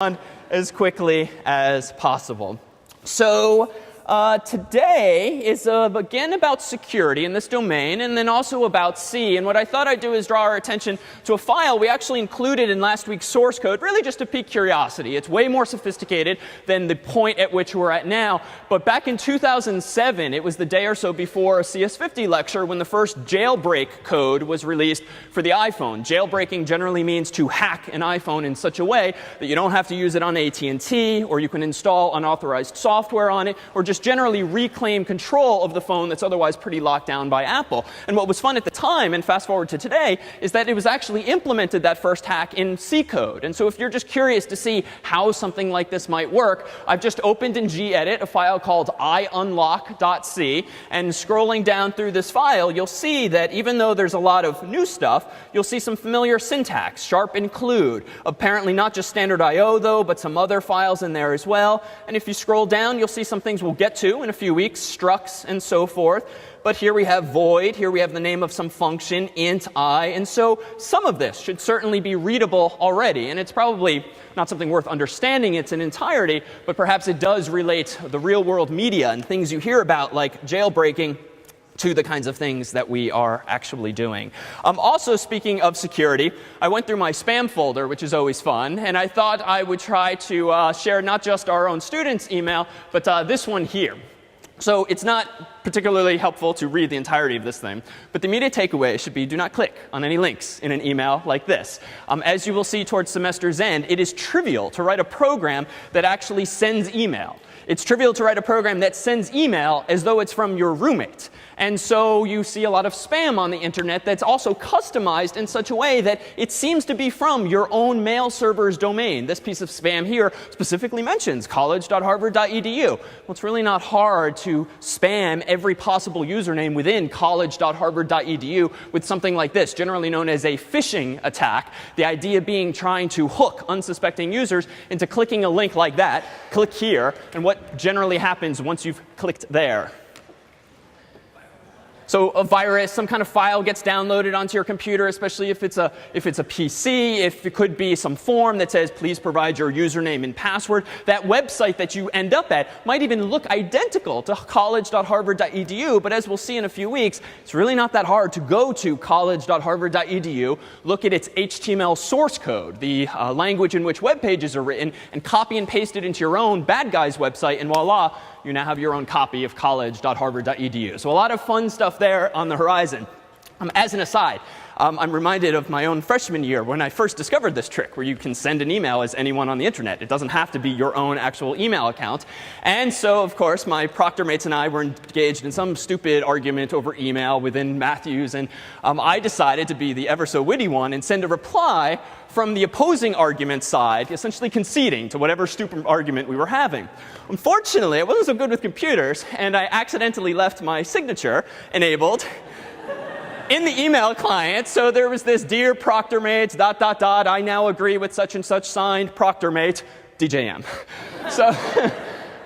on as quickly as possible. So today is again about security in this domain, and then also about C. And what I thought I'd do is draw our attention to a file we actually included in last week's source code, really just to pique curiosity. It's way more sophisticated than the point at which we're at now. But back in 2007, it was the day or so before a CS50 lecture when the first jailbreak code was released for the iPhone. Jailbreaking generally means to hack an iPhone in such a way that you don't have to use it on AT&T, or you can install unauthorized software on it, or just generally reclaim control of the phone that's otherwise pretty locked down by Apple. And what was fun at the time, and fast forward to today, is that it was actually implemented, that first hack, in C code. And so if you're just curious to see how something like this might work, I've just opened in gedit a file called iunlock.c. And scrolling down through this file, you'll see that even though there's a lot of new stuff, you'll see some familiar syntax, sharp include. Apparently not just standard I/O though, but some other files in there as well. And if you scroll down, you'll see some things we'll get to in a few weeks, structs and so forth. But here we have void, here we have the name of some function, int I. And so some of this should certainly be readable already. And it's probably not something worth understanding in its entirety, but perhaps it does relate the real world media and things you hear about like jailbreaking to the kinds of things that we are actually doing. Also, speaking of security, I went through my spam folder, which is always fun, and I thought I would try to share not just our own students' email, but this one here. So it's not particularly helpful to read the entirety of this thing, but the immediate takeaway should be do not click on any links in an email like this. As you will see towards semester's end, it is trivial to write a program that actually sends email. It's trivial to write a program that sends email as though it's from your roommate. And so you see a lot of spam on the internet that's also customized in such a way that it seems to be from your own mail server's domain. This piece of spam here specifically mentions college.harvard.edu. Well, it's really not hard to spam every possible username within college.harvard.edu with something like this, generally known as a phishing attack. The idea being trying to hook unsuspecting users into clicking a link like that. Click here, and what generally happens once you've clicked there? So a virus, some kind of file gets downloaded onto your computer, especially if it's a PC, if it could be some form that says, please provide your username and password. That website that you end up at might even look identical to college.harvard.edu, but as we'll see in a few weeks, it's really not that hard to go to college.harvard.edu, look at its HTML source code, the language in which web pages are written, and copy and paste it into your own bad guy's website, and voila, you now have your own copy of college.harvard.edu. So a lot of fun stuff there on the horizon. As an aside, I'm reminded of my own freshman year when I first discovered this trick where you can send an email as anyone on the internet. It doesn't have to be your own actual email account. And so, of course, my proctor mates and I were engaged in some stupid argument over email within Matthews. And I decided to be the ever so witty one and send a reply from the opposing argument side, essentially conceding to whatever stupid argument we were having. Unfortunately, I wasn't so good with computers, and I accidentally left my signature enabled in the email client. So there was this dear proctormate, ... I now agree with such and such, signed proctormate, DJM. So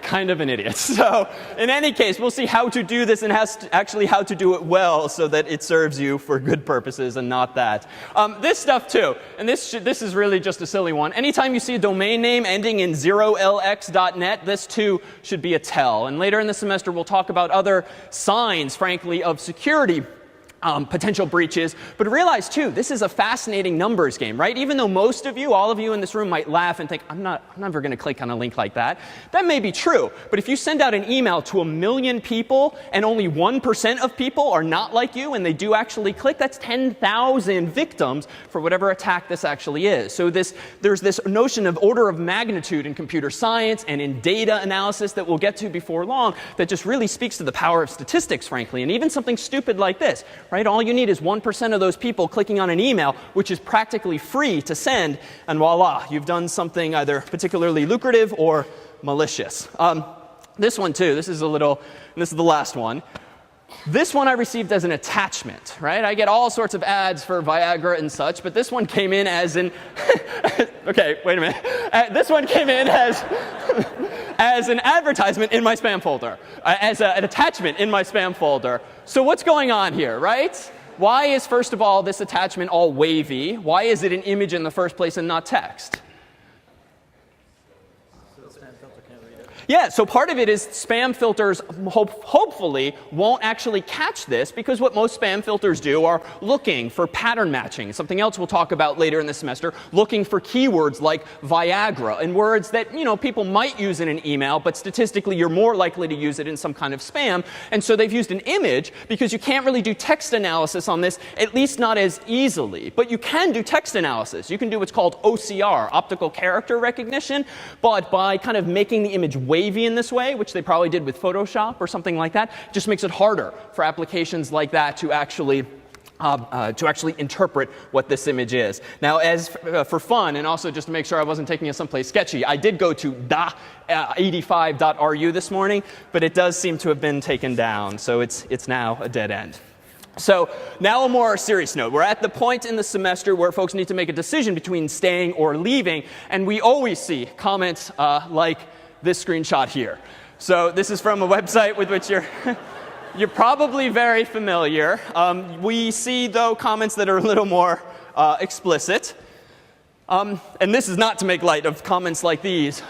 kind of an idiot. So in any case, we'll see how to do this and actually how to do it well so that it serves you for good purposes and not that. This stuff too, and this is really just a silly one. Anytime you see a domain name ending in 0lx.net, this too should be a tell. And later in the semester, we'll talk about other signs, frankly, of security potential breaches. But realize, too, this is a fascinating numbers game, right? Even though most of you, all of you in this room might laugh and think, I'm never going to click on a link like that. That may be true. But if you send out an email to 1 million people and only 1% of people are not like you and they do actually click, that's 10,000 victims for whatever attack this actually is. So there's this notion of order of magnitude in computer science and in data analysis that we'll get to before long that just really speaks to the power of statistics, frankly. And even something stupid like this. Right? All you need is 1% of those people clicking on an email, which is practically free to send, and voila, you've done something either particularly lucrative or malicious. This one too, this is the last one. This one I received as an attachment, right? I get all sorts of ads for Viagra and such, but this one came in as an okay, wait a minute. This one came in as an advertisement in my spam folder, as an attachment in my spam folder. So what's going on here, right? Why is, first of all, this attachment all wavy? Why is it an image in the first place and not text? Yeah, so part of it is spam filters hopefully won't actually catch this, because what most spam filters do are looking for pattern matching. Something else we'll talk about later in the semester, looking for keywords like Viagra and words that, you know, people might use in an email, but statistically you're more likely to use it in some kind of spam. And so they've used an image because you can't really do text analysis on this, at least not as easily. But you can do text analysis. You can do what's called OCR, optical character recognition, but by kind of making the image wavy in this way, which they probably did with Photoshop or something like that, it just makes it harder for applications like that to actually interpret what this image is. Now, as for fun, and also just to make sure I wasn't taking us someplace sketchy, I did go to da85.ru this morning, but it does seem to have been taken down, so it's now a dead end. So now a more serious note. We're at the point in the semester where folks need to make a decision between staying or leaving, and we always see comments like this screenshot here. So this is from a website with which you're probably very familiar. We see, though, comments that are a little more explicit. And this is not to make light of comments like these.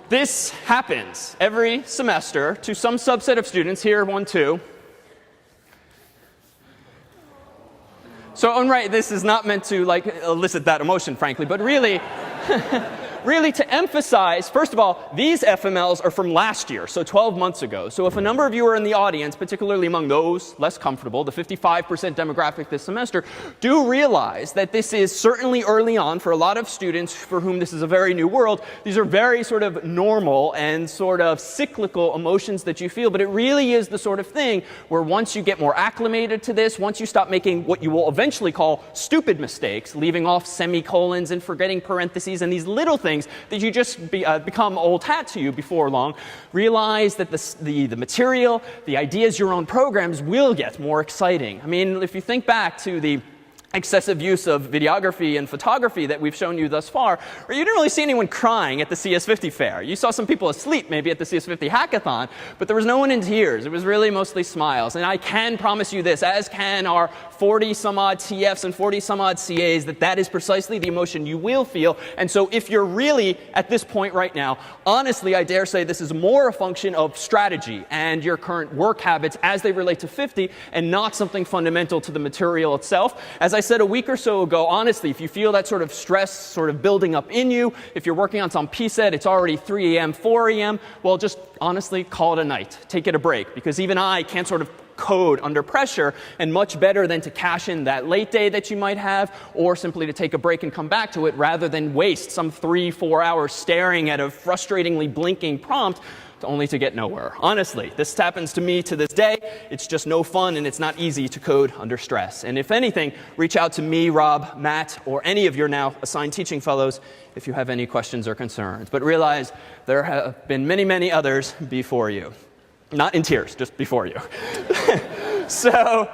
This happens every semester to some subset of students. Here, 1, 2. So, right, this is not meant to like elicit that emotion, frankly, but really, really to emphasize, first of all, these FMLs are from last year, so 12 months ago. So if a number of you are in the audience, particularly among those less comfortable, the 55% demographic this semester, do realize that this is certainly early on for a lot of students for whom this is a very new world. These are very sort of normal and sort of cyclical emotions that you feel, but it really is the sort of thing where once you get more acclimated to this, once you stop making what you will eventually call stupid mistakes, leaving off semicolons and forgetting parentheses and these little things that you just become old hat to you before long, realize that the material, the ideas, your own programs will get more exciting. I mean, if you think back to the excessive use of videography and photography that we've shown you thus far, or you didn't really see anyone crying at the CS50 fair. You saw some people asleep maybe at the CS50 hackathon, but there was no one in tears. It was really mostly smiles. And I can promise you this, as can our 40-some-odd TFs and 40-some-odd CAs, that is precisely the emotion you will feel. And so if you're really at this point right now, honestly, I dare say this is more a function of strategy and your current work habits as they relate to 50 and not something fundamental to the material itself. As I said a week or so ago, honestly, if you feel that sort of stress sort of building up in you, if you're working on some PSET, it's already 3 a.m., 4 a.m., well, just honestly call it a night. Take it a break, because even I can't sort of code under pressure, and much better than to cash in that late day that you might have, or simply to take a break and come back to it rather than waste some 3-4 hours staring at a frustratingly blinking prompt only to get nowhere. Honestly, this happens to me to this day. It's just no fun, and it's not easy to code under stress. And if anything, reach out to me, Rob, Matt, or any of your now assigned teaching fellows if you have any questions or concerns. But realize there have been many, many others before you. Not in tears, just before you. So,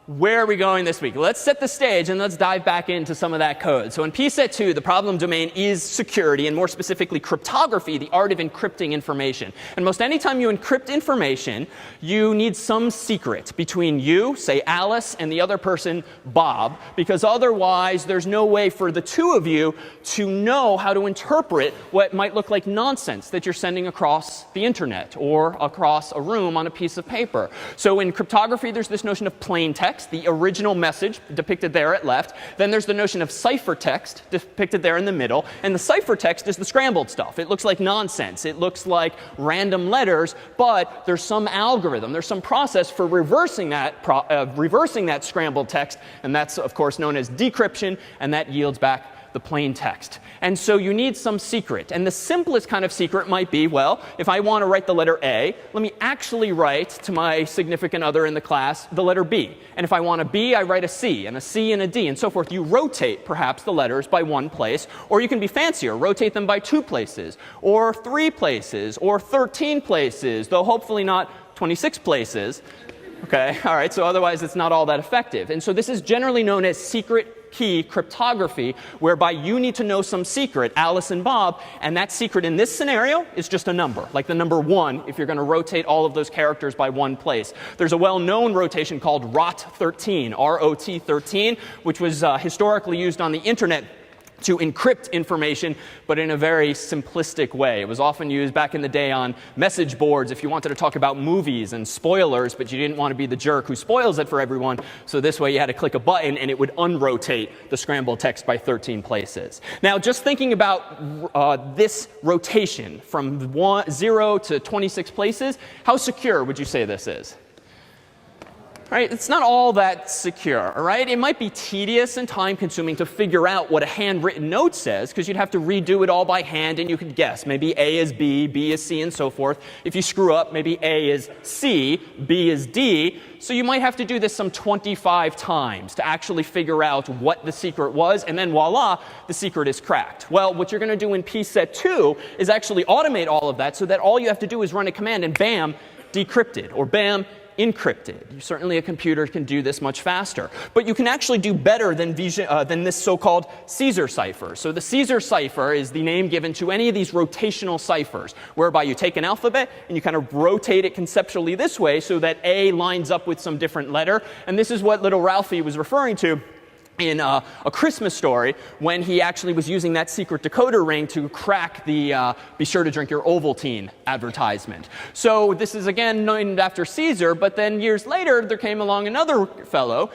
where are we going this week? Let's set the stage and let's dive back into some of that code. So in PSET 2, the problem domain is security, and more specifically cryptography, the art of encrypting information. And most any time you encrypt information, you need some secret between you, say Alice, and the other person, Bob, because otherwise there's no way for the two of you to know how to interpret what might look like nonsense that you're sending across the internet or across a room on a piece of paper. So in cryptography, there's this notion of plain text, the original message depicted there at left. Then there's the notion of ciphertext depicted there in the middle. And the ciphertext is the scrambled stuff. It looks like nonsense. It looks like random letters, but there's some algorithm. There's some process for reversing that scrambled text. And that's, of course, known as decryption. And that yields back the plain text. And so you need some secret. And the simplest kind of secret might be, well, if I want to write the letter A, let me actually write to my significant other in the class the letter B. And if I want a B, I write a C, and a C and a D, and so forth. You rotate, perhaps, the letters by one place. Or you can be fancier, rotate them by 2 places, or 3 places, or 13 places, though hopefully not 26 places. OK, all right, so otherwise it's not all that effective. And so this is generally known as secret key cryptography, whereby you need to know some secret, Alice and Bob, and that secret in this scenario is just a number, like the number 1 if you're going to rotate all of those characters by one place. There's a well-known rotation called ROT13, R-O-T 13, which was historically used on the internet to encrypt information, but in a very simplistic way. It was often used back in the day on message boards if you wanted to talk about movies and spoilers, but you didn't want to be the jerk who spoils it for everyone. So this way you had to click a button and it would unrotate the scrambled text by 13 places. Now, just thinking about this rotation from 0 to 26 places, how secure would you say this is? Right? It's not all that secure, all right? It might be tedious and time-consuming to figure out what a handwritten note says, because you'd have to redo it all by hand, and you could guess. Maybe A is B, B is C, and so forth. If you screw up, maybe A is C, B is D. So you might have to do this some 25 times to actually figure out what the secret was, and then voila, the secret is cracked. Well, what you're going to do in pset 2 is actually automate all of that so that all you have to do is run a command, and bam, decrypted, or bam, encrypted. Certainly a computer can do this much faster. But you can actually do better than this so-called Caesar cipher. So the Caesar cipher is the name given to any of these rotational ciphers, whereby you take an alphabet and you kind of rotate it conceptually this way so that A lines up with some different letter. And this is what little Ralphie was referring to in A Christmas Story, when he actually was using that secret decoder ring to crack the be sure to drink your Ovaltine advertisement. So this is again named after Caesar, but then years later there came along another fellow